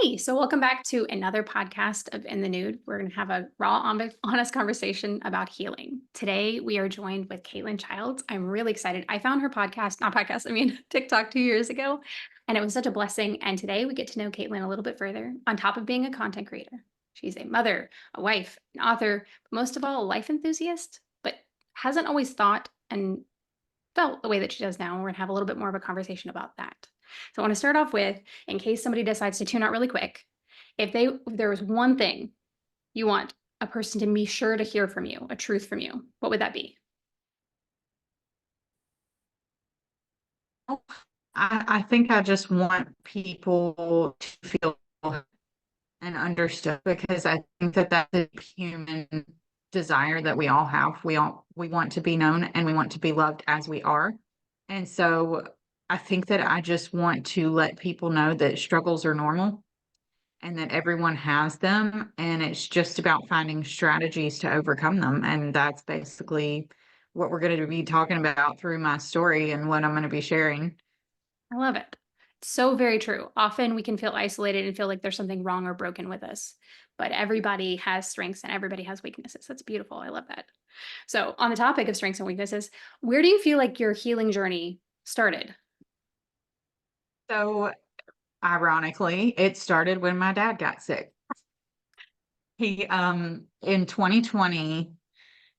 Hey, so welcome back to another podcast of In the Nude. We're going to have a raw, honest conversation about healing. Today, we are joined with Caitlin Childs. I'm really excited. I found her podcast, not podcast, I mean, TikTok 2 years ago, and it was such a blessing. And today, we get to know Caitlin a little bit further. On top of being a content creator, she's a mother, a wife, an author, but most of all, a life enthusiast, but hasn't always thought and felt the way that she does now. And we're going to have a little bit more of a conversation about that. So I want to start off with, in case somebody decides to tune out really quick, if there was one thing you want a person to be sure to hear from you, a truth from you, what would that be? Oh, I think I just want people to feel and understood because I think that that's a human desire that we all have. We want to be known and we want to be loved as we are. And so I think that I just want to let people know that struggles are normal and that everyone has them. And it's just about finding strategies to overcome them. And that's basically what we're going to be talking about through my story and what I'm going to be sharing. I love it. So very true. Often we can feel isolated and feel like there's something wrong or broken with us, but everybody has strengths and everybody has weaknesses. That's beautiful. I love that. So, on the topic of strengths and weaknesses, where do you feel like your healing journey started? So, ironically, it started when my dad got sick. In 2020,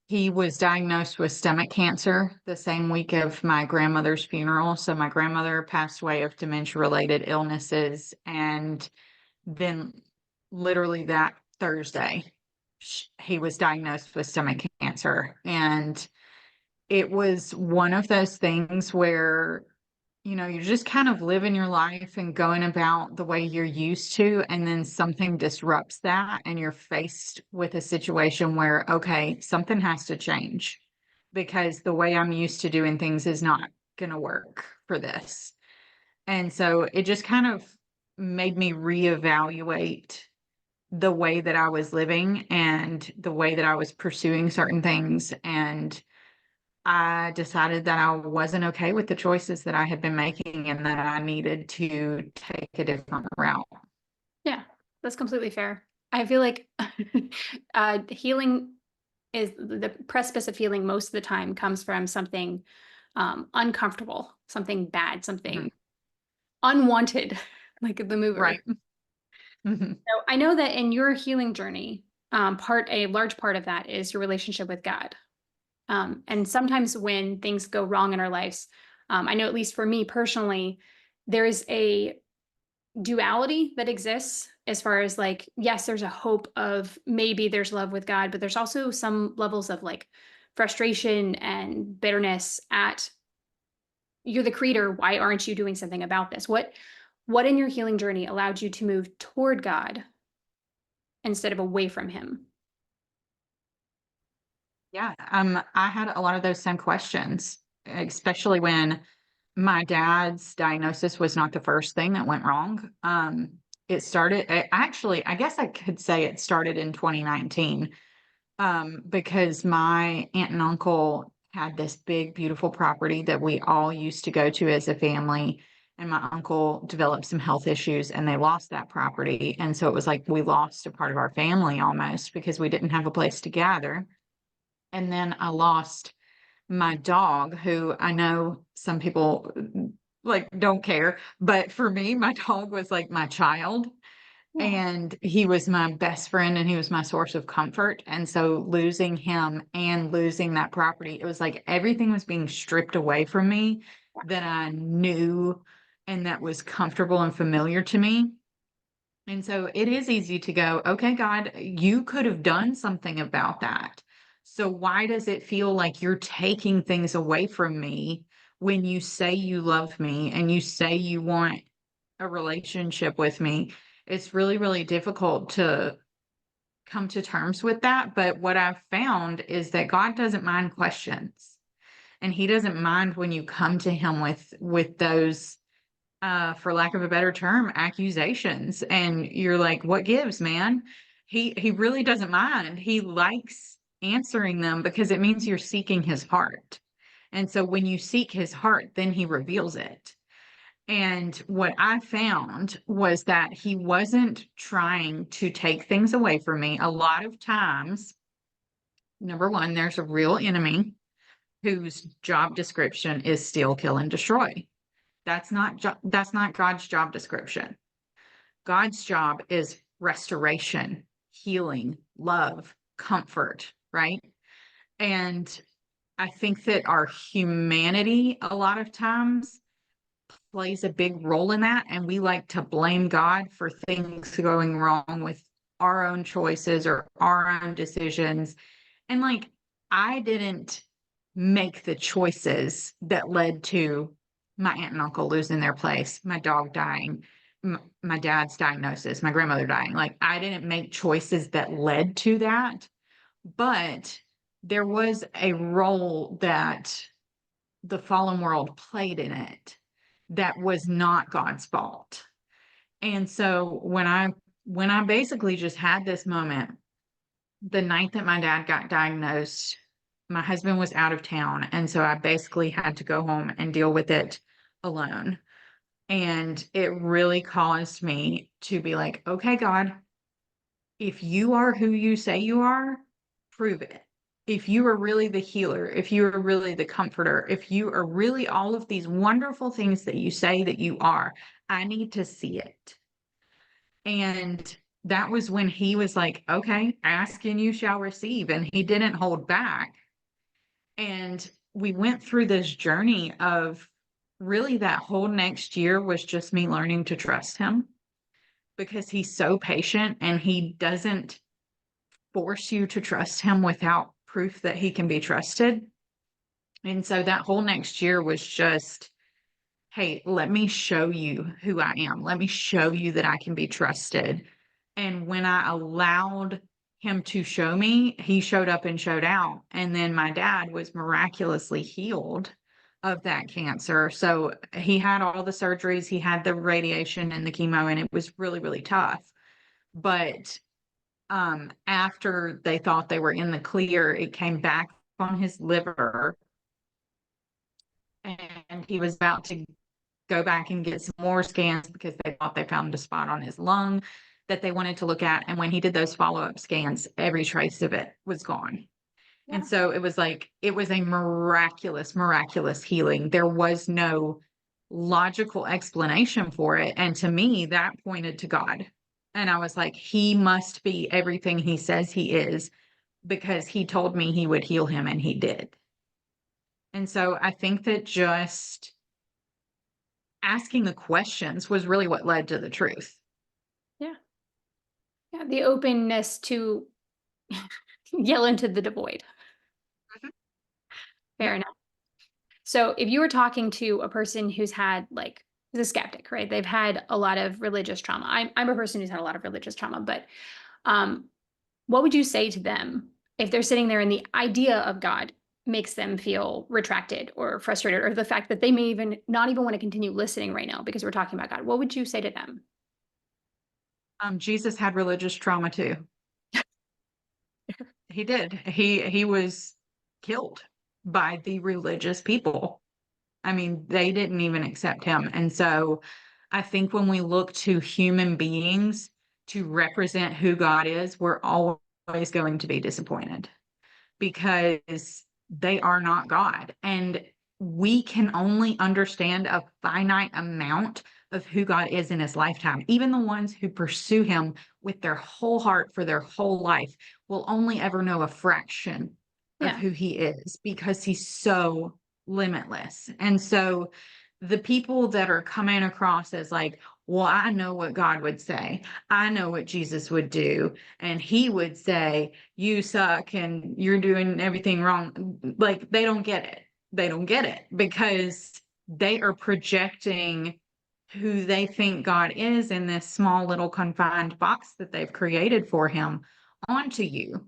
he was diagnosed with stomach cancer the same week of my grandmother's funeral. So my grandmother passed away of dementia-related illnesses, and then literally that Thursday, he was diagnosed with stomach cancer. And it was one of those things where you're just kind of living your life and going about the way you're used to, and then something disrupts that, and you're faced with a situation where, okay, something has to change because the way I'm used to doing things is not going to work for this. And so it just kind of made me reevaluate the way that I was living and the way that I was pursuing certain things. And I decided that I wasn't okay with the choices that I had been making and that I needed to take a different route. Yeah, that's completely fair. I feel like healing is the precipice of healing most of the time comes from something uncomfortable, something bad, Mhm. something unwanted, like the mover. Right. Mhm. So I know that in your healing journey, a large part of that is your relationship with God. And sometimes when things go wrong in our lives, I know at least for me personally, there is a duality that exists as far as like, yes, there's a hope of maybe there's love with God, but there's also some levels of like frustration and bitterness at you're the creator. Why aren't you doing something about this? What in your healing journey allowed you to move toward God instead of away from him? Yeah. I had a lot of those same questions, especially when my dad's diagnosis was not the first thing that went wrong. It started, actually, I guess I could say it started in 2019, because my aunt and uncle had this big, beautiful property that we all used to go to as a family. And my uncle developed some health issues and they lost that property. And so it was like we lost a part of our family almost because we didn't have a place to gather. And then I lost my dog, who I know some people like don't care, but for me, my dog was like my child. Yeah. And he was my best friend and he was my source of comfort. And so losing him and losing that property, it was like everything was being stripped away from me that I knew and that was comfortable and familiar to me. And so it is easy to go, okay, God, you could have done something about that. So why does it feel like you're taking things away from me when you say you love me and you say you want a relationship with me? It's really, really difficult to come to terms with that. But what I've found is that God doesn't mind questions, and he doesn't mind when you come to him with those for lack of a better term, accusations. And you're like, what gives, man? He really doesn't mind. He likes answering them because it means you're seeking his heart. And so when you seek his heart, then he reveals it. And what I found was that he wasn't trying to take things away from me. A lot of times, number one, there's a real enemy whose job description is steal, kill, and destroy. That's not God's job description. God's job is restoration, healing, love, comfort, right? And I think that our humanity a lot of times plays a big role in that. And we like to blame God for things going wrong with our own choices or our own decisions. And like, I didn't make the choices that led to my aunt and uncle losing their place, my dog dying, my dad's diagnosis, my grandmother dying. Like, I didn't make choices that led to that, but there was a role that the fallen world played in it that was not God's fault. And so when I basically just had this moment, the night that my dad got diagnosed, my husband was out of town. And so I basically had to go home and deal with it alone. And it really caused me to be like, okay, God, if you are who you say you are, prove it. If you are really the healer, if you are really the comforter, if you are really all of these wonderful things that you say that you are, I need to see it. And that was when he was like, okay, ask and you shall receive. And he didn't hold back. And we went through this journey of really that whole next year was just me learning to trust him because he's so patient and he doesn't force you to trust him without proof that he can be trusted. And so that whole next year was just, hey, let me show you who I am. Let me show you that I can be trusted. And when I allowed him to show me, he showed up and showed out. And then my dad was miraculously healed of that cancer. So he had all the surgeries, he had the radiation and the chemo, and it was really, really tough. But after they thought they were in the clear, it came back on his liver, and he was about to go back and get some more scans because they thought they found a spot on his lung that they wanted to look at. And when he did those follow-up scans, every trace of it was gone. And Yeah. so it was like, it was a miraculous, miraculous healing. There was no logical explanation for it. And to me, that pointed to God. And I was like, he must be everything he says he is because he told me he would heal him and he did. And so I think that just asking the questions was really what led to the truth. Yeah. Yeah. The openness to yell into the devoid. Mhm. Fair Yep. enough. So if you were talking to a person who's had like is a skeptic, right? They've had a lot of religious trauma. I'm a person who's had a lot of religious trauma, but um, what would you say to them if they're sitting there and the idea of God makes them feel retracted or frustrated, or the fact that they may even not even want to continue listening right now because we're talking about God? What would you say to them? Jesus had religious trauma too. He did. He was killed by the religious people. I mean, they didn't even accept him. And so I think when we look to human beings to represent who God is, we're always going to be disappointed because they are not God. And we can only understand a finite amount of who God is in his lifetime. Even the ones who pursue him with their whole heart for their whole life will only ever know a fraction of Yeah. who he is because he's so limitless. And so the people that are coming across as like, well, I know what God would say. I know what Jesus would do. And he would say, you suck and you're doing everything wrong. Like, they don't get it. They don't get it because they are projecting who they think God is in this small little confined box that they've created for him onto you.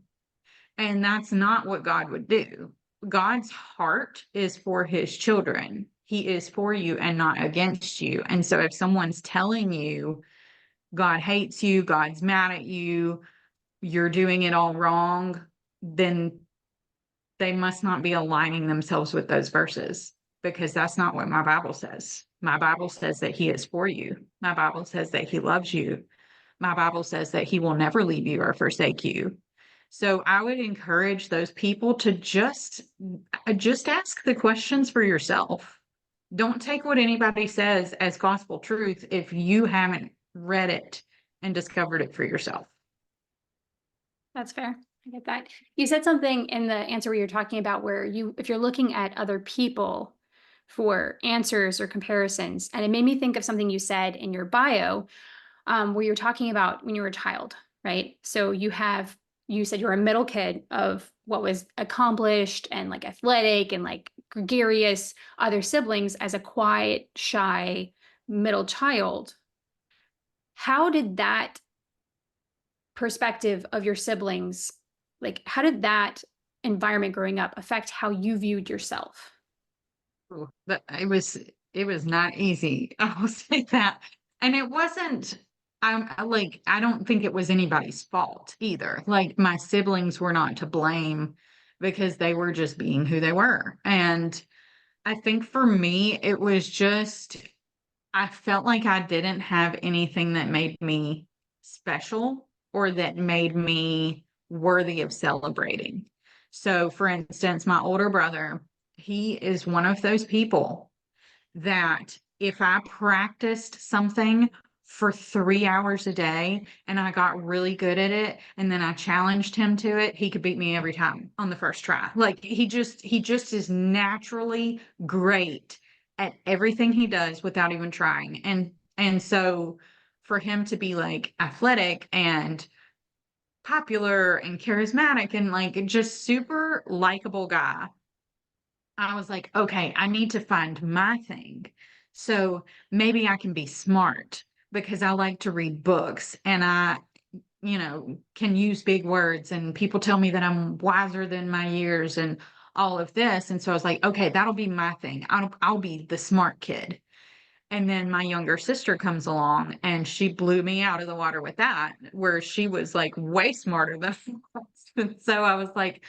And that's not what God would do. God's heart is for his children. He is for you and not against you. And so if someone's telling you God hates you, God's mad at you, you're doing it all wrong, then they must not be aligning themselves with those verses. because that's not what my Bible says. My Bible says that he is for you. My Bible says that he loves you. My Bible says that he will never leave you or forsake you. So I would encourage those people to just ask the questions for yourself. Don't take what anybody says as gospel truth if you haven't read it and discovered it for yourself. That's fair. I get that. You said something in the answer where you're talking about where if you're looking at other people for answers or comparisons, and it made me think of something you said in your bio, where you're talking about when you were a child, right? So you said you're a middle kid of what was accomplished and like athletic and like gregarious other siblings as a quiet, shy middle child. How did that perspective of your siblings, like how did that environment growing up affect how you viewed yourself? Ooh, but it was not easy. I will say that. And it wasn't I don't think it was anybody's fault either. Like my siblings were not to blame because they were just being who they were. And I think for me it was just I felt like I didn't have anything that made me special or that made me worthy of celebrating. So, for instance, my older brother, he is one of those people that if I practiced something for 3 hours a day and I got really good at it and then I challenged him to it, he could beat me every time on the first try. Like he just is naturally great at everything he does without even trying. And so for him to be like athletic and popular and charismatic and like just super likable guy, I was like, okay, I need to find my thing. So maybe I can be smart because I like to read books and I can use big words and people tell me that I'm wiser than my years and all of this. And so I was like, okay, that'll be my thing. I'll be the smart kid. And then my younger sister comes along and she blew me out of the water with that, where she was like way smarter than I was. And so I was like,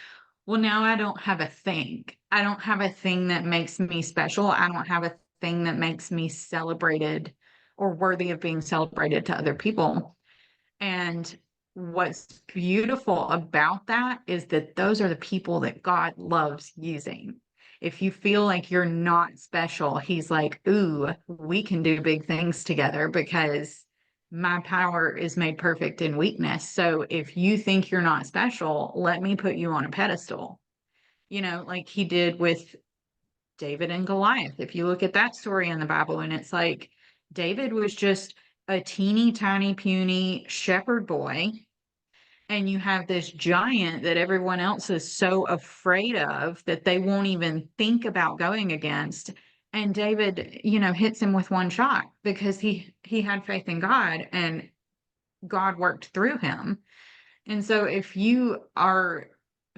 well, now I don't have a thing. I don't have a thing that makes me special. I don't have a thing that makes me celebrated or worthy of being celebrated to other people. And what's beautiful about that is that those are the people that God loves using. If you feel like you're not special, he's like, ooh, we can do big things together because my power is made perfect in weakness. So if you think you're not special, let me put you on a pedestal, like he did with David and Goliath. If you look at that story in the Bible, and it's like David was just a teeny tiny puny shepherd boy, and you have this giant that everyone else is so afraid of that they won't even think about going against. And David, hits him with one shot because he had faith in God and God worked through him. And so if you are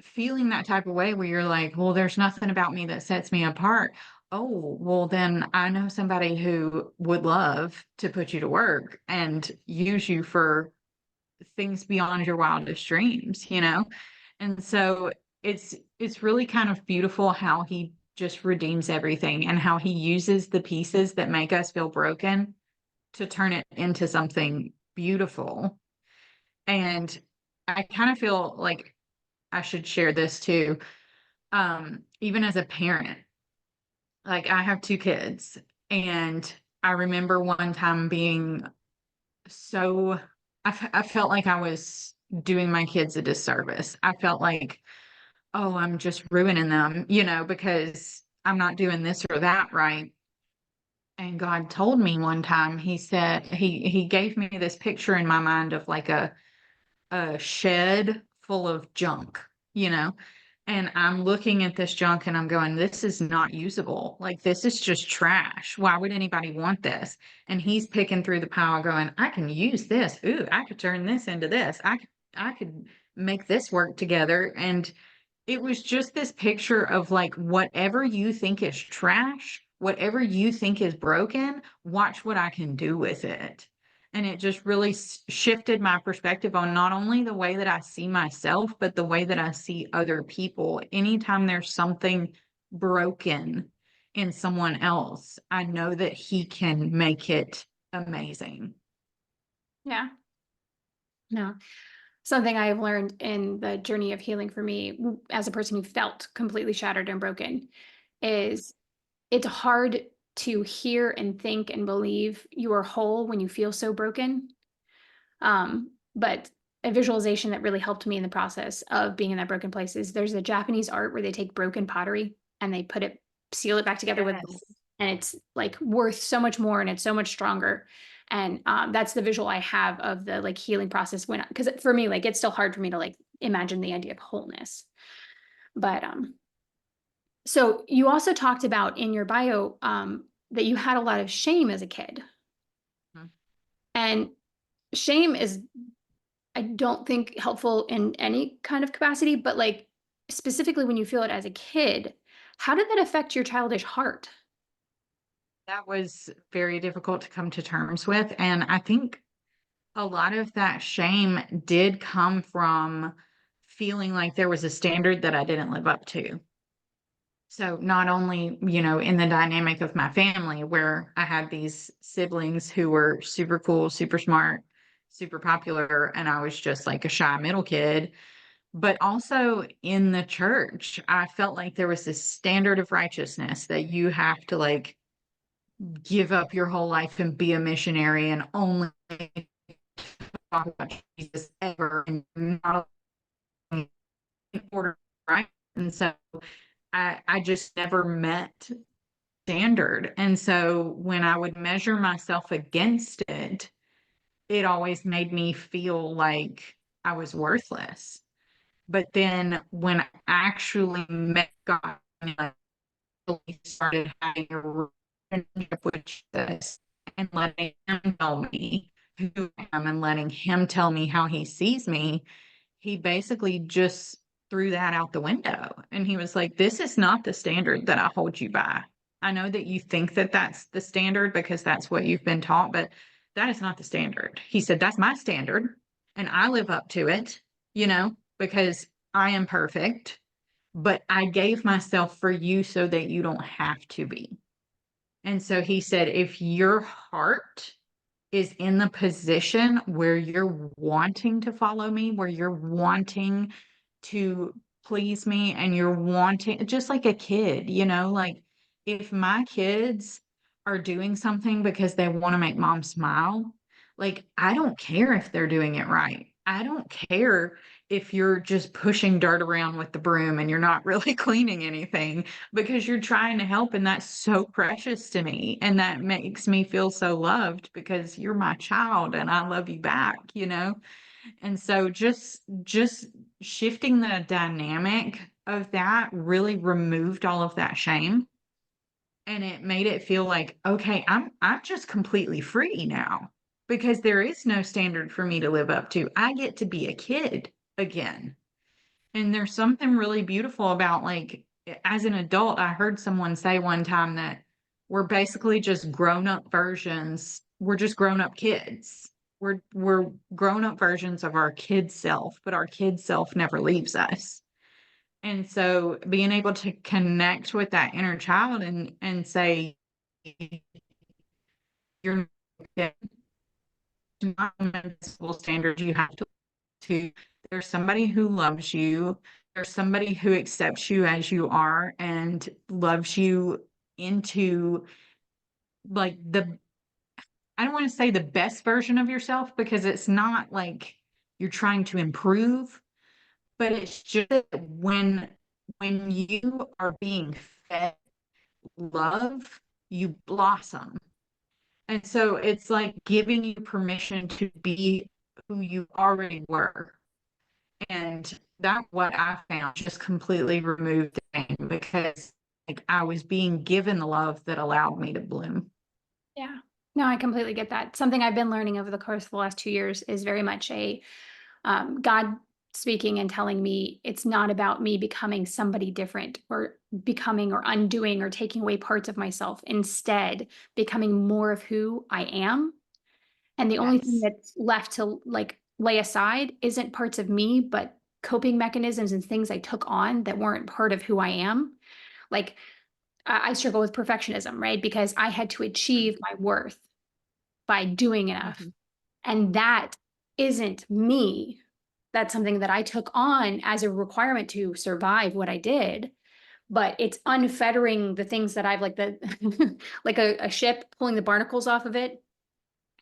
feeling that type of way where you're like, well, there's nothing about me that sets me apart. Oh, well, then I know somebody who would love to put you to work and use you for things beyond your wildest dreams. And so it's really kind of beautiful how he just redeems everything and how he uses the pieces that make us feel broken to turn it into something beautiful. And I kind of feel like I should share this too. Even as a parent, like I have two kids, and I remember one time being so, I felt like I was doing my kids a disservice. I felt like, oh, I'm just ruining them, because I'm not doing this or that right. And God told me one time, he said, he gave me this picture in my mind of like a shed full of junk, you know? And I'm looking at this junk and I'm going, this is not usable. Like, this is just trash. Why would anybody want this? And he's picking through the pile going, I can use this. Ooh, I could turn this into this. I could make this work together. And it was just this picture of like, whatever you think is trash, whatever you think is broken, watch what I can do with it. And it just really shifted my perspective on not only the way that I see myself, but the way that I see other people. Anytime there's something broken in someone else, I know that he can make it amazing. Yeah. No. Something I have learned in the journey of healing for me, as a person who felt completely shattered and broken, is it's hard to hear and think and believe you are whole when you feel so broken. But a visualization that really helped me in the process of being in that broken place is there's a Japanese art where they take broken pottery and they seal it back together with gold, Yes. and it's like worth so much more and it's so much stronger. And that's the visual I have of the like healing process when, because for me, like it's still hard for me to like imagine the idea of wholeness. But so you also talked about in your bio that you had a lot of shame as a kid, Mhm. and shame is, I don't think, helpful in any kind of capacity, but like specifically when you feel it as a kid, how did that affect your childish heart? That was very difficult to come to terms with. And I think a lot of that shame did come from feeling like there was a standard that I didn't live up to. So not only, in the dynamic of my family where I had these siblings who were super cool, super smart, super popular, and I was just like a shy middle kid, but also in the church, I felt like there was this standard of righteousness that you have to like give up your whole life and be a missionary and only talk about Jesus ever and not in order, right? And so I just never met standard. And so when I would measure myself against it, it always made me feel like I was worthless. But then when I actually met God and I really started having a relationship with Jesus and letting him tell me who I am and letting him tell me how he sees me, he basically just threw that out the window. And he was like, "This is not the standard that I hold you by. I know that you think that that's the standard because that's what you've been taught, but that is not the standard." He said, "That's my standard and I live up to it, because I am perfect, but I gave myself for you so that you don't have to be." And so he said, "If your heart is in the position where you're wanting to follow me, where you're wanting to please me and you're wanting just like a kid, like if my kids are doing something because they want to make mom smile, like I don't care if they're doing it right. I don't care if you're just pushing dirt around with the broom and you're not really cleaning anything because you're trying to help and that's so precious to me and that makes me feel so loved because you're my child and I love you back. And so just shifting the dynamic of that really removed all of that shame and it made it feel like, okay, I'm just completely free now because there is no standard for me to live up to. I get to be a kid again. And there's something really beautiful about like as an adult, I heard someone say one time that we're basically just grown-up versions. We're just grown-up kids. We're grown-up versions of our kid self, but our kid self never leaves us. And so being able to connect with that inner child and say, you're not invincible standards you have to there's somebody who loves you. There's somebody who accepts you as you are and loves you into like I don't want to say the best version of yourself because it's not like you're trying to improve, but it's just that when you are being fed love, you blossom. And so it's like giving you permission to be who you already were. And that what I found just completely removed the pain because like I was being given the love that allowed me to bloom. Yeah. No, I completely get that. Something I've been learning over the course of the last 2 years is very much a God speaking and telling me it's not about me becoming somebody different or becoming or undoing or taking away parts of myself. Instead, becoming more of who I am. And the only thing Yes. that's left to like lay aside isn't parts of me, but coping mechanisms and things I took on that weren't part of who I am. Like I struggle with perfectionism, right? Because I had to achieve my worth by doing enough. Mhm. And that isn't me. That's something that I took on as a requirement to survive what I did. But it's unfettering the things that I've like the like a ship pulling the barnacles off of it,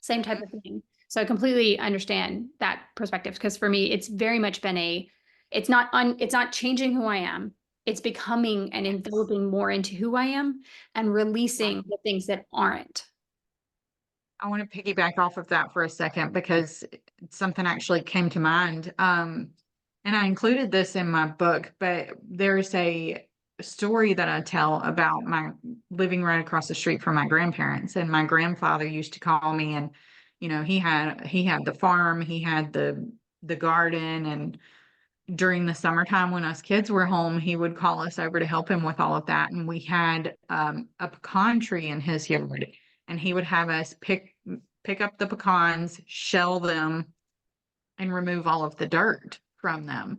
same type Mhm. of thing. So I completely understand that perspective because for me, it's very much been it's not changing who I am. It's becoming and Yes. enveloping more into who I am and Right. releasing the things that aren't. I want to piggyback off of that for a second because something actually came to mind. And I included this in my book, but there's a story that I tell about my living right across the street from my grandparents. And my grandfather used to call me, and he had the farm, he had the garden, and during the summertime when us kids were home, he would call us over to help him with all of that. And we had a pecan tree in his yard, and he would have us pick up the pecans, shell them, and remove all of the dirt from them.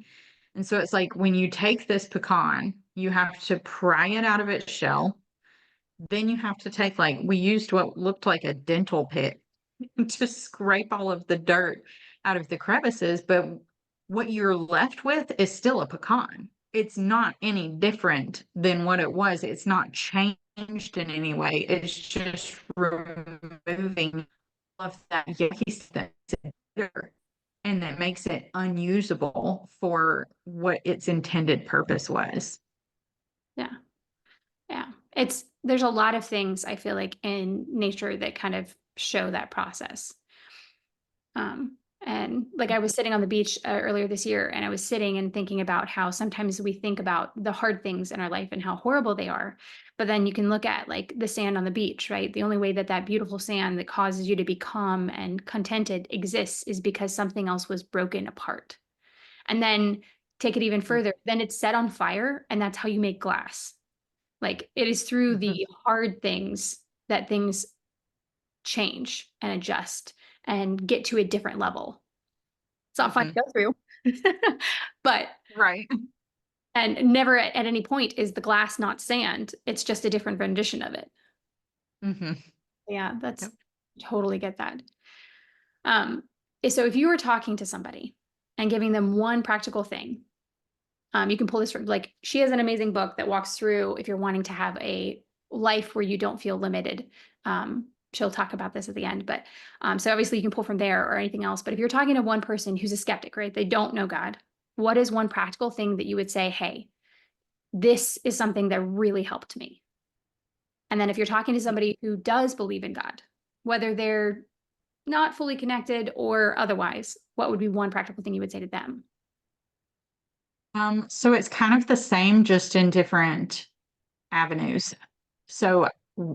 And so it's like when you take this pecan, you have to pry it out of its shell. Then you have to take, like, we used what looked like a dental pick to scrape all of the dirt out of the crevices, but what you're left with is still a pecan. It's not any different than what it was. It's not changed in any way. It's just removing all of that yucky stuff and that makes it unusable for what its intended purpose was. Yeah. Yeah. There's a lot of things I feel like in nature that kind of show that process. And like I was sitting on the beach earlier this year and I was sitting and thinking about how sometimes we think about the hard things in our life and how horrible they are. But then you can look at like the sand on the beach, right? The only way that that beautiful sand that causes you to be calm and contented exists is because something else was broken apart. And then take it even further, then it's set on fire and that's how you make glass. Like it is through Mhm. the hard things that things change and adjust and get to a different level. It's not fun to Mhm. go through. But Right. and never at any point is the glass not sand. It's just a different rendition of it. Mhm. Yeah, that's Yep. totally get that. Um, so if you were talking to somebody and giving them one practical thing, you can pull this from like she has an amazing book that walks through if you're wanting to have a life where you don't feel limited. She'll talk about this at the end, but so obviously you can pull from there or anything else. But if you're talking to one person who's a skeptic, right? They don't know God. What is one practical thing that you would say, hey, this is something that really helped me? And then if you're talking to somebody who does believe in God, whether they're not fully connected or otherwise, what would be one practical thing you would say to them? So it's kind of the same, just in different avenues. So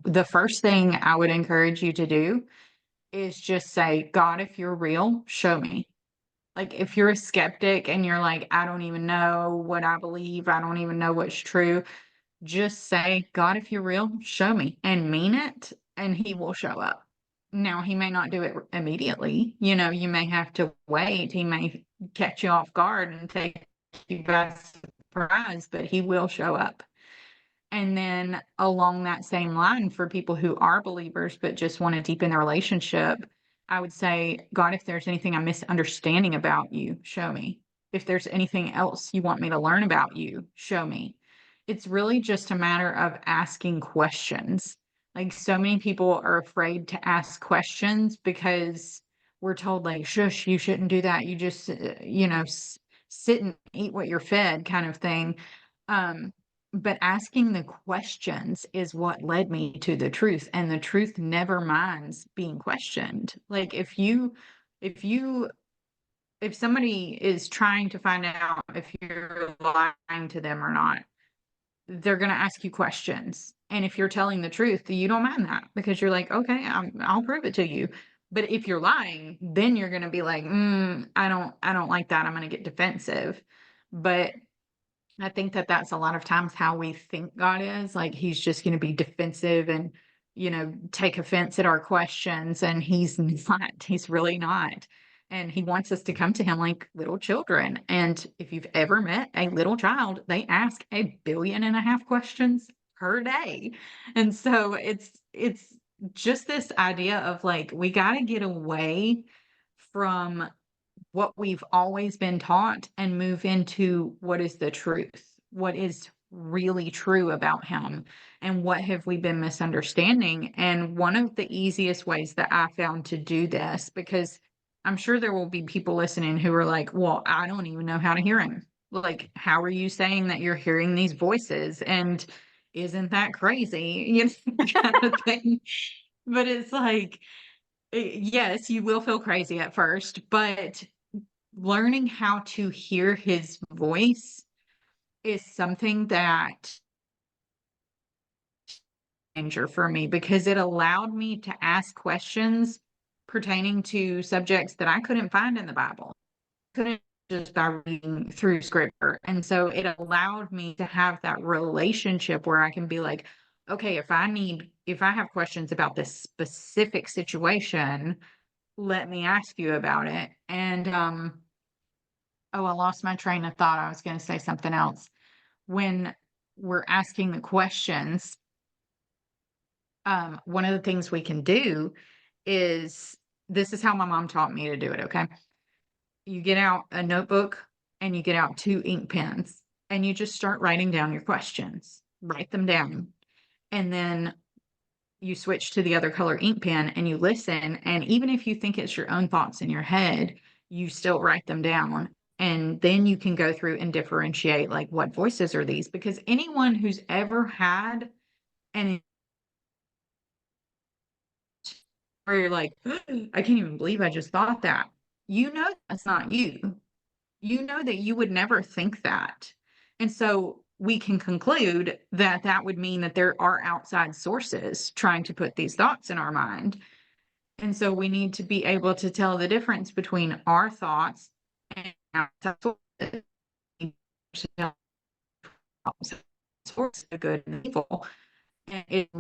the first thing I would encourage you to do is just say, God, if you're real, show me. Like if you're a skeptic and you're like, I don't even know what I believe, I don't even know what's true, just say, God, if you're real, show me and mean it, and he will show up. Now, he may not do it immediately. You may have to wait. He may catch you off guard and take you by surprise, but he will show up. And then along that same line, for people who are believers but just want to deepen their relationship, I would say, God, if there's anything I'm misunderstanding about you, show me. If there's anything else you want me to learn about you, show me. It's really just a matter of asking questions. Like so many people are afraid to ask questions because we're told, like, shush, you shouldn't do that. You just, sit and eat what you're fed, kind of thing. Um, but asking the questions is what led me to the truth, and the truth never minds being questioned. Like if you if somebody is trying to find out if you're lying to them or not, they're going to ask you questions. And if you're telling the truth, you don't mind that because you're like, okay, I'll prove it to you. But if you're lying, then you're going to be like, I don't like that. I'm going to get defensive. But I think that that's a lot of times how we think God is. Like he's just going to be defensive and, take offense at our questions. And he's not, he's really not. And he wants us to come to him like little children. And if you've ever met a little child, they ask 1.5 billion questions. per day. And so it's just this idea of like we got to get away from what we've always been taught and move into what is the truth, what is really true about him, and what have we been misunderstanding. And one of the easiest ways that I found to do this, because I'm sure there will be people listening who are like, well, I don't even know how to hear him. Like, how are you saying that you're hearing these voices? And isn't that crazy? You know, kind of thing. But it's like, yes, you will feel crazy at first, but learning how to hear his voice is something that changer for me because it allowed me to ask questions pertaining to subjects that I couldn't find in the Bible. Couldn't just by reading through scripture. And so it allowed me to have that relationship where I can be like, okay, if I have questions about this specific situation, let me ask you about it. And oh, I lost my train of thought. I was going to say something else. When we're asking the questions, one of the things we can do is this is how my mom taught me to do it. Okay. You get out a notebook and you get out 2 ink pens and you just start writing down your questions, write them down. And then you switch to the other color ink pen and you listen. And even if you think it's your own thoughts in your head, you still write them down. And then you can go through and differentiate like what voices are these? Because anyone who's ever had an where you're like, I can't even believe I just thought that. You know that's not you. You know that you would never think that. And so we can conclude that that would mean that there are outside sources trying to put these thoughts in our mind. And so we need to be able to tell the difference between our thoughts and outside sources. Sources of good and evil. And it's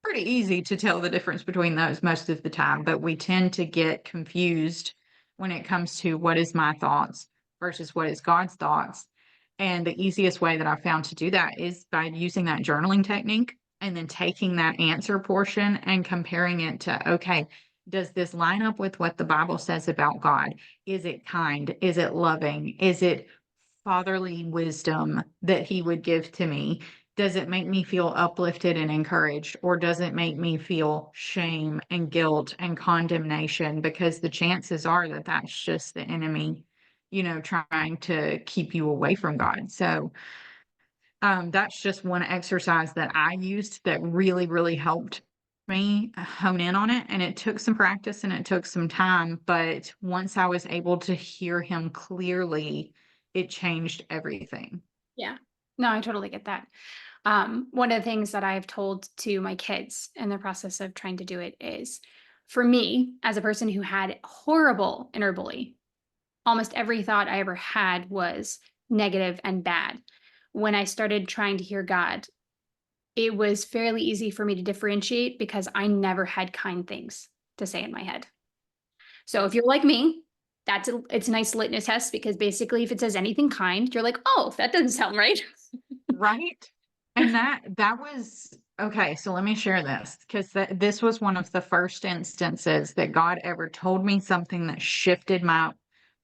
pretty easy to tell the difference between those most of the time, but we tend to get confused when it comes to what is my thoughts versus what is God's thoughts. And the easiest way that I've found to do that is by using that journaling technique and then taking that answer portion and comparing it to, okay, does this line up with what the Bible says about God? Is it kind? Is it loving? Is it fatherly wisdom that he would give to me? Does it make me feel uplifted and encouraged, or does it make me feel shame and guilt and condemnation? Because the chances are that that's just the enemy, you know, trying to keep you away from God. So that's just one exercise that I used that really, really helped me hone in on it. And it took some practice and it took some time. But once I was able to hear him clearly, it changed everything. Yeah. No, I totally get that. One of the things that I've told to my kids in the process of trying to do it is for me, as a person who had horrible inner bully, almost every thought I ever had was negative and bad. When I started trying to hear God, it was fairly easy for me to differentiate because I never had kind things to say in my head. So if you're like me, it's a nice litmus test because basically if it says anything kind, you're like, oh, that doesn't sound right. Right? And that was okay, so let me share this because this was one of the first instances that God ever told me something that shifted my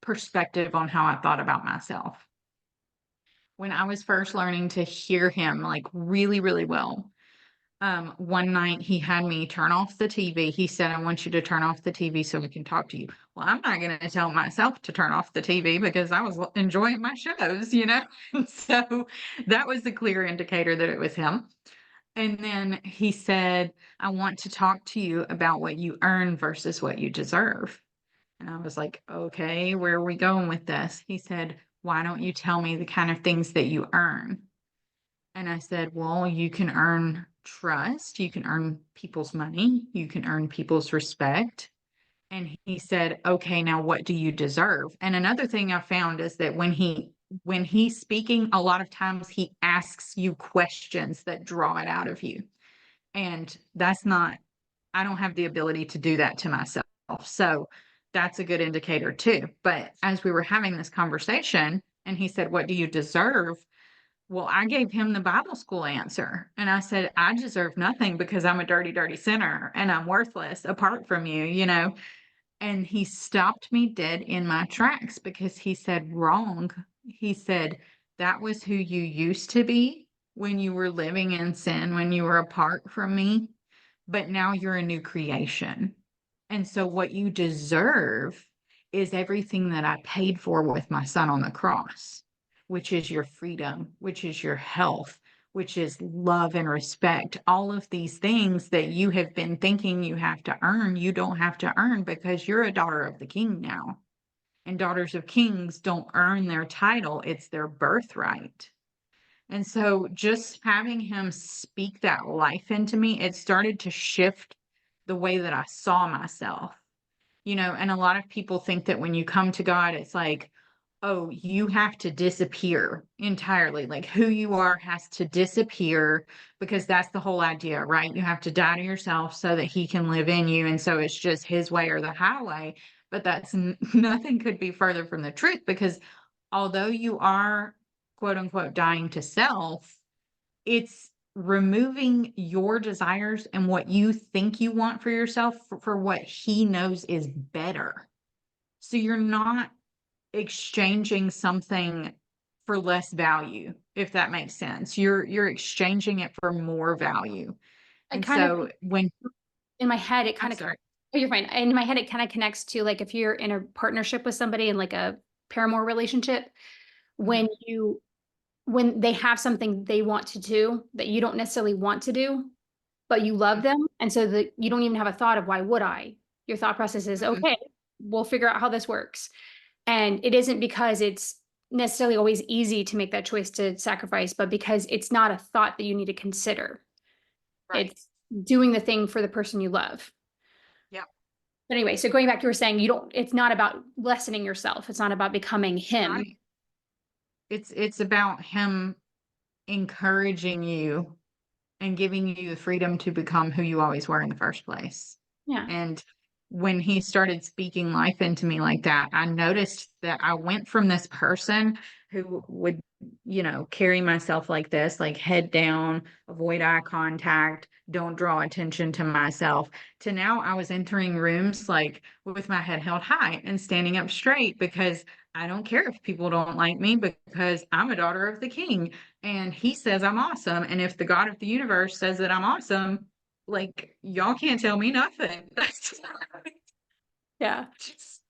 perspective on how I thought about myself. When I was first learning to hear him like really, really well, one night he had me turn off the TV. He said, I want you to turn off the TV so we can talk to you. Well, I'm not going to tell myself to turn off the TV because I was enjoying my shows, you know? And so that was the clear indicator that it was him. And then he said, I want to talk to you about what you earn versus what you deserve. And I was like, okay, where are we going with this? He said, why don't you tell me the kind of things that you earn? And I said, well, you can earn trust, you can earn people's money, you can earn people's respect. And he said, okay, now what do you deserve? And another thing I found is that when he's speaking, a lot of times he asks you questions that draw it out of you. And that's not, I don't have the ability to do that to myself. So that's a good indicator too. But as we were having this conversation, and he said, what do you deserve? Well, I gave him the Bible school answer. And I said, I deserve nothing because I'm a dirty, dirty sinner and I'm worthless apart from you, you know? And he stopped me dead in my tracks because he said, wrong. He said, that was who you used to be when you were living in sin, when you were apart from me. But now you're a new creation. And so what you deserve is everything that I paid for with my son on the cross, which is your freedom, which is your health, which is love and respect. All of these things that you have been thinking you have to earn, you don't have to earn because you're a daughter of the king now. And daughters of kings don't earn their title, it's their birthright. And so just having him speak that life into me, it started to shift the way that I saw myself. And a lot of people think that when you come to God, it's like, oh, you have to disappear entirely. Like who you are has to disappear because that's the whole idea, right? You have to die to yourself so that he can live in you. And so it's just his way or the highway. But that's nothing could be further from the truth because although you are quote unquote dying to self, it's removing your desires and what you think you want for yourself for what he knows is better. So you're not exchanging something for less value, if that makes sense. You're exchanging it for more value. I And kind of so when in my head, it I'm kind of, sorry. oh, you're fine. In my head, it kind of connects to like if you're in a partnership with somebody in like a paramour relationship, when Mhm, you when they have something they want to do that you don't necessarily want to do, but you love mhm, them, and so that you don't even have a thought of why would I? Your thought process is, mhm. okay, we'll figure out how this works. And it isn't because it's necessarily always easy to make that choice to sacrifice, but because it's not a thought that you need to consider. Right. It's doing the thing for the person you love. Yeah. But anyway, so going back, you were saying you don't, it's not about lessening yourself. It's not about becoming him. Right. It's about him encouraging you and giving you the freedom to become who you always were in the first place. Yeah. And when he started speaking life into me like that, I noticed that I went from this person who would, carry myself like this, like head down, avoid eye contact, don't draw attention to myself, to now I was entering rooms like with my head held high and standing up straight because I don't care if people don't like me because I'm a daughter of the king and he says I'm awesome. And if the God of the universe says that I'm awesome, like y'all can't tell me nothing. That's Yeah. just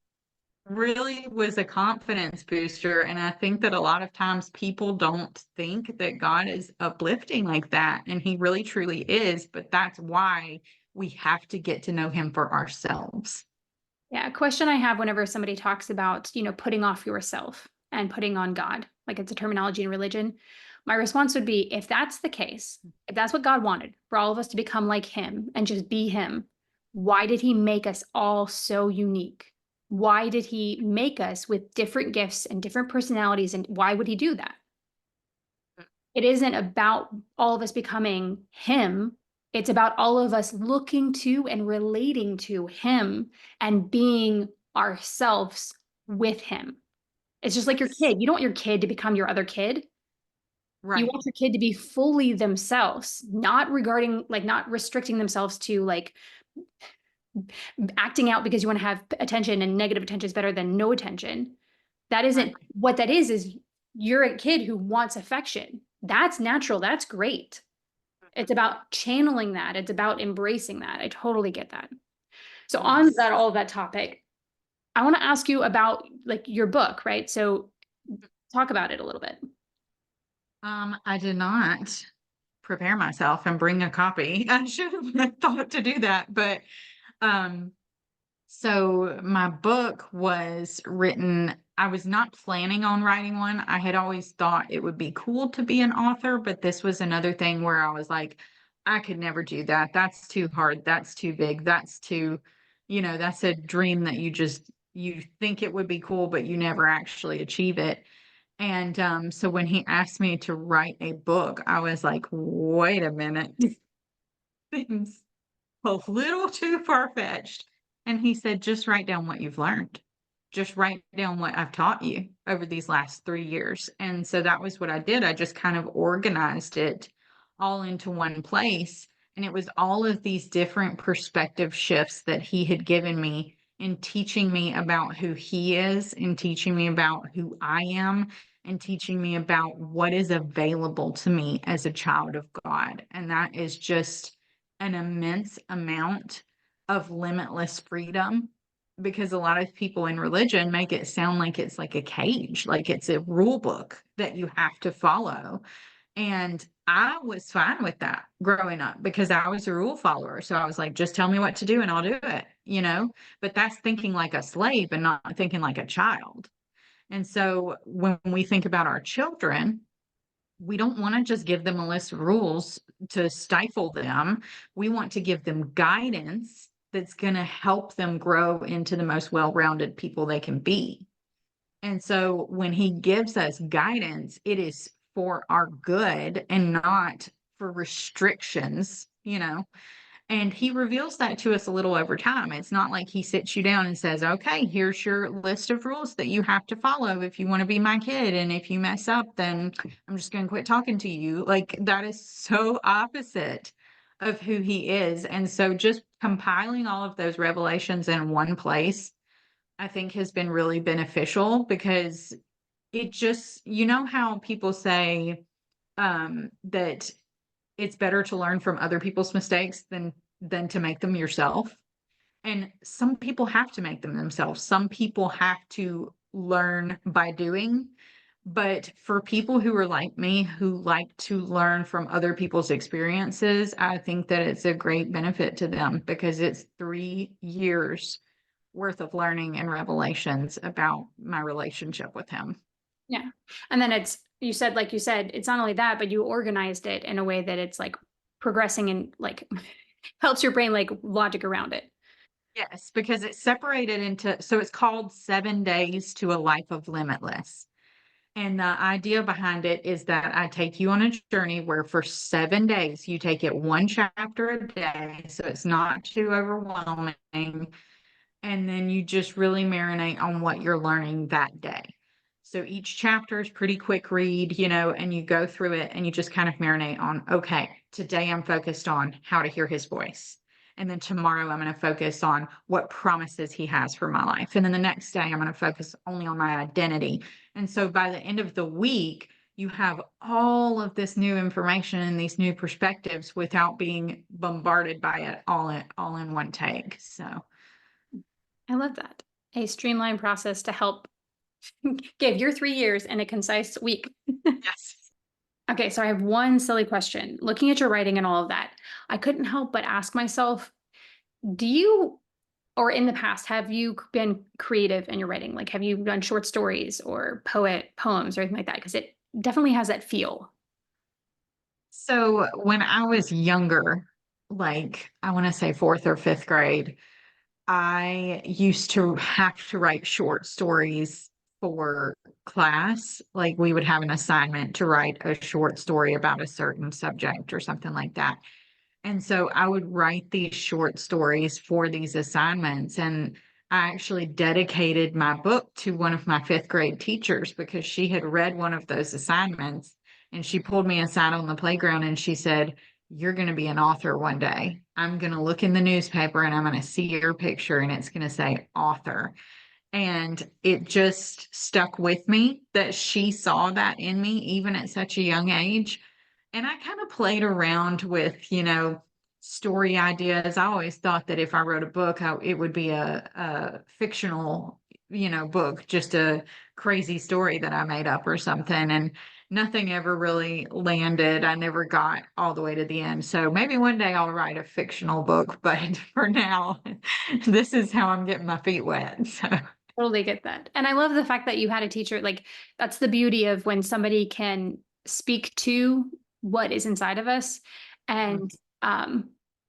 really was a confidence booster. And I think that a lot of times people don't think that God is uplifting like that. And he really truly is. But that's why we have to get to know him for ourselves. Yeah. A question I have whenever somebody talks about, putting off yourself and putting on God, like it's a terminology in religion. My response would be if that's the case, if that's what God wanted for all of us to become like him and just be him, why did he make us all so unique? Why did he make us with different gifts and different personalities? And why would he do that? It isn't about all of us becoming him. It's about all of us looking to and relating to him and being ourselves with him. It's just like your Yes. kid. You don't want your kid to become your other kid. You Right. want your kid to be fully themselves, not regarding, like, not restricting themselves to like acting out because you want to have attention and negative attention is better than no attention. That Right. isn't what that is you're a kid who wants affection. That's natural. That's great. It's about channeling that. It's about embracing that. I totally get that. So on Yes. that, all of that topic, I want to ask you about like your book, right? So talk about it a little bit. I did not prepare myself and bring a copy. I should have thought to do that, but um so my book was written, I was not planning on writing one. I had always thought it would be cool to be an author, but this was another thing where I was like, I could never do that. That's too hard. That's too big. That's too, that's a dream that you think it would be cool, but you never actually achieve it. And so when he asked me to write a book, I was like, wait a minute. Things a little too far-fetched. And he said, just write down what you've learned. just write down what I've taught you over these last 3 years. And so that was what I did. I just kind of organized it all into one place. And it was all of these different perspective shifts that he had given me in teaching me about who he is, in teaching me about who I am, and teaching me about what is available to me as a child of God. And that is just an immense amount of limitless freedom, because a lot of people in religion make it sound like it's like a cage, like it's a rule book that you have to follow. And I was fine with that growing up because I was a rule follower. So I was like, just tell me what to do and I'll do it. But that's thinking like a slave and not thinking like a child. And so when we think about our children, we don't want to just give them a list of rules to stifle them. We want to give them guidance that's going to help them grow into the most well-rounded people they can be. And so when he gives us guidance, it is for our good and not for restrictions. And he reveals that to us a little over time. It's not like he sits you down and says, okay, here's your list of rules that you have to follow if you want to be my kid. And if you mess up, then I'm just going to quit talking to you. Like, that is so opposite of who he is. And so just compiling all of those revelations in one place, I think has been really beneficial, because it just, how people say that it's better to learn from other people's mistakes than to make them yourself. And some people have to make them themselves. Some people have to learn by doing. But for people who are like me, who like to learn from other people's experiences, I think that it's a great benefit to them, because it's 3 years worth of learning and revelations about my relationship with him. Yeah. And then like you said, it's not only that, but you organized it in a way that it's like progressing and like helps your brain like logic around it. Yes, because it's separated into, so it's called 7 Days to a Life of Limitless. And the idea behind it is that I take you on a journey where for 7 days you take it one chapter a day. So it's not too overwhelming. And then you just really marinate on what you're learning that day. So each chapter is pretty quick read, and you go through it and you just kind of marinate on, okay, today I'm focused on how to hear his voice. And then tomorrow I'm going to focus on what promises he has for my life. And then the next day I'm going to focus only on my identity. And so by the end of the week, you have all of this new information and these new perspectives without being bombarded by it all in one take. So I love that. A streamlined process to help give your 3 years in a concise week. yes. Okay, so I have one silly question. Looking at your writing and all of that, I couldn't help but ask myself, do you, or in the past, have you been creative in your writing? Like, have you done short stories or poems or anything like that? Because it definitely has that feel. So when I was younger, like I want to say fourth or fifth grade, I used to have to write short stories for class. Like we would have an assignment to write a short story about a certain subject or something like that. And so I would write these short stories for these assignments. And I actually dedicated my book to one of my fifth grade teachers because she had read one of those assignments, and she pulled me aside on the playground and she said, "You're going to be an author one day. I'm going to look in the newspaper and I'm going to see your picture and it's going to say author." And it just stuck with me that she saw that in me, even at such a young age. And I kind of played around with, story ideas. I always thought that if I wrote a book, it would be a fictional, book, just a crazy story that I made up or something. And nothing ever really landed. I never got all the way to the end. So maybe one day I'll write a fictional book, but for now, this is how I'm getting my feet wet. So. Totally get that. And I love the fact that you had a teacher. Like, that's the beauty of when somebody can speak to what is inside of us. And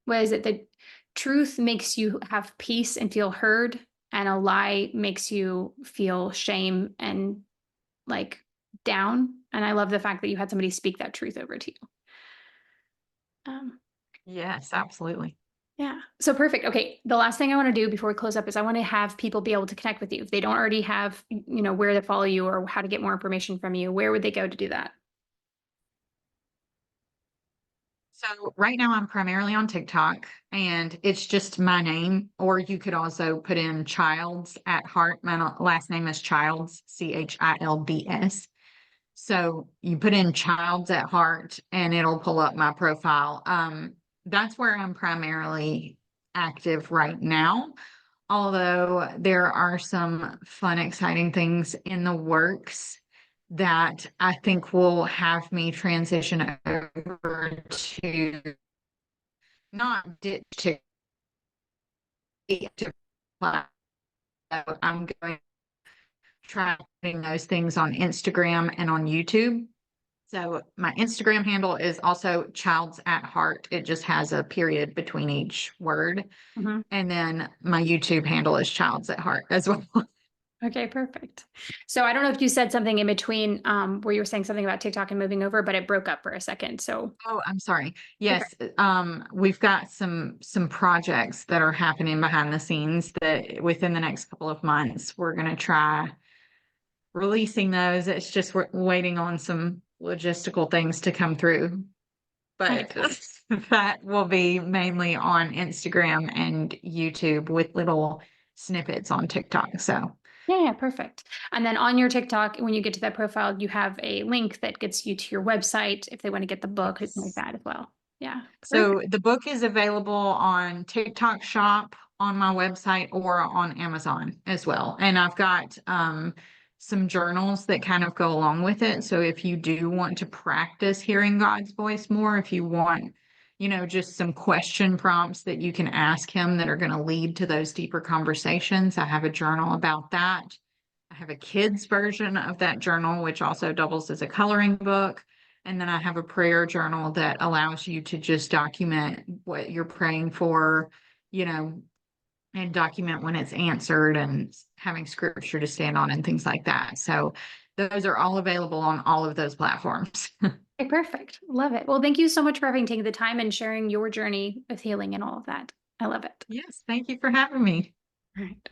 what is it? The truth makes you have peace and feel heard, and a lie makes you feel shame and like down. And I love the fact that you had somebody speak that truth over to you. Um, Yes, absolutely. Yeah. So perfect. Okay. The last thing I want to do before we close up is I want to have people be able to connect with you. If they don't already have, where to follow you or how to get more information from you, where would they go to do that? So right now I'm primarily on TikTok and it's just my name, or you could also put in Childs at Heart. My last name is Childs, Childs. So you put in Childs at Heart and it'll pull up my profile. That's where I'm primarily active right now. Although there are some fun, exciting things in the works that I think will have me transition over to not ditch to I'm going to try putting those things on Instagram and on YouTube. So my Instagram handle is also Childs at Heart. It just has a period between each word. Mhm. And then my YouTube handle is Childs at Heart as well. Okay, perfect. So I don't know if you said something in between where you were saying something about TikTok and moving over, but it broke up for a second. So Oh, I'm sorry. okay. Yes, we've got some projects that are happening behind the scenes that within the next couple of months we're going to try releasing those. It's just we're waiting on some logistical things to come through, but Nice. that will be mainly on Instagram and YouTube with little snippets on TikTok. So Yeah, yeah, perfect. And then on your TikTok, when you get to that profile, you have a link that gets you to your website if they want to get the book, anything like yes. that as well. Yeah, So perfect. the book is available on TikTok Shop, on my website, or on Amazon as well. And I've got some journals that kind of go along with it. So if you do want to practice hearing God's voice more, if you want, just some question prompts that you can ask him that are going to lead to those deeper conversations, I have a journal about that. I have a kid's version of that journal, which also doubles as a coloring book. And then I have a prayer journal that allows you to just document what you're praying for, you know, and document when it's answered and having scripture to stand on and things like that. So those are all available on all of those platforms. Okay, perfect. Love it. Well, thank you so much for having taken the time and sharing your journey with healing and all of that. I love it. Yes, thank you for having me. All right.